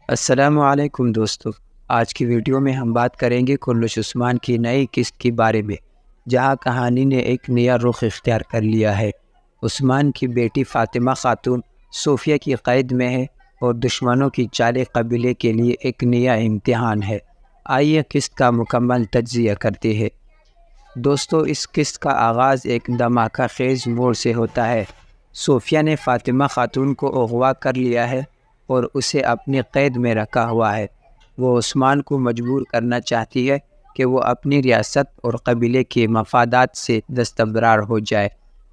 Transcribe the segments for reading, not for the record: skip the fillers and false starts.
السلام علیکم دوستو، آج کی ویڈیو میں ہم بات کریں گے کرلش عثمان کی نئی قسط کے بارے میں، جہاں کہانی نے ایک نیا رخ اختیار کر لیا ہے۔ عثمان کی بیٹی فاطمہ خاتون صوفیہ کی قید میں ہے اور دشمنوں کی چالیں قبیلے کے لیے ایک نیا امتحان ہے۔ آئیے قسط کا مکمل تجزیہ کرتے ہیں۔ دوستو، اس قسط کا آغاز ایک دھماکہ خیز موڑ سے ہوتا ہے۔ صوفیہ نے فاطمہ خاتون کو اغوا کر لیا ہے اور اسے اپنی قید میں رکھا ہوا ہے۔ وہ عثمان کو مجبور کرنا چاہتی ہے کہ وہ اپنی ریاست اور قبیلے کے مفادات سے دستبردار ہو جائے،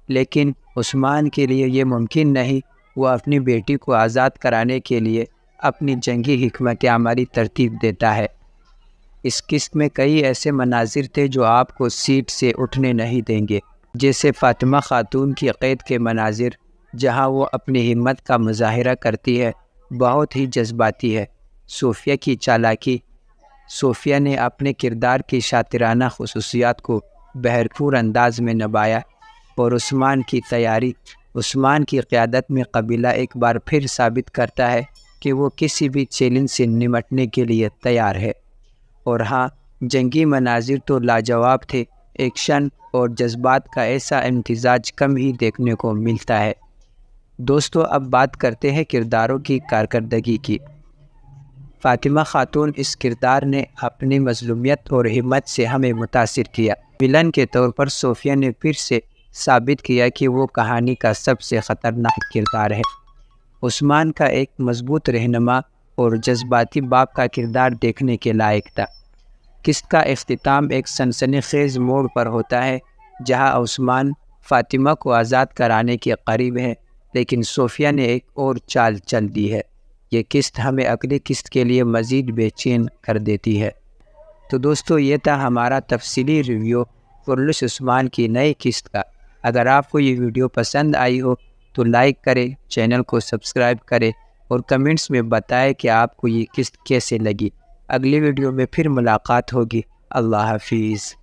لیکن عثمان کے لیے یہ ممکن نہیں۔ وہ اپنی بیٹی کو آزاد کرانے کے لیے اپنی جنگی حکمت عملی ترتیب دیتا ہے۔ اس قسط میں کئی ایسے مناظر تھے جو آپ کو سیٹ سے اٹھنے نہیں دیں گے، جیسے فاطمہ خاتون کی قید کے مناظر، جہاں وہ اپنی ہمت کا مظاہرہ کرتی ہے، بہت ہی جذباتی ہے۔ صوفیہ کی چالاکی، صوفیہ نے اپنے کردار کی شاطرانہ خصوصیات کو بہرپور انداز میں نبھایا اور عثمان کی تیاری، عثمان کی قیادت میں قبیلہ ایک بار پھر ثابت کرتا ہے کہ وہ کسی بھی چیلنج سے نمٹنے کے لیے تیار ہے۔ اور ہاں، جنگی مناظر تو لاجواب تھے۔ ایکشن اور جذبات کا ایسا امتزاج کم ہی دیکھنے کو ملتا ہے۔ دوستو، اب بات کرتے ہیں کرداروں کی کارکردگی کی۔ فاطمہ خاتون، اس کردار نے اپنی مظلومیت اور ہمت سے ہمیں متاثر کیا۔ ویلن کے طور پر صوفیہ نے پھر سے ثابت کیا کہ وہ کہانی کا سب سے خطرناک کردار ہے۔ عثمان کا ایک مضبوط رہنما اور جذباتی باپ کا کردار دیکھنے کے لائق تھا۔ قسط کا اختتام ایک سنسنی خیز موڑ پر ہوتا ہے، جہاں عثمان فاطمہ کو آزاد کرانے کے قریب ہے، لیکن صوفیہ نے ایک اور چال چل دی ہے۔ یہ قسط ہمیں اگلی قسط کے لیے مزید بے چین کر دیتی ہے۔ تو دوستو، یہ تھا ہمارا تفصیلی ریویو کرلش عثمان کی نئی قسط کا۔ اگر آپ کو یہ ویڈیو پسند آئی ہو تو لائک کریں، چینل کو سبسکرائب کریں اور کمنٹس میں بتائیں کہ آپ کو یہ قسط کیسے لگی۔ اگلی ویڈیو میں پھر ملاقات ہوگی۔ اللہ حافظ۔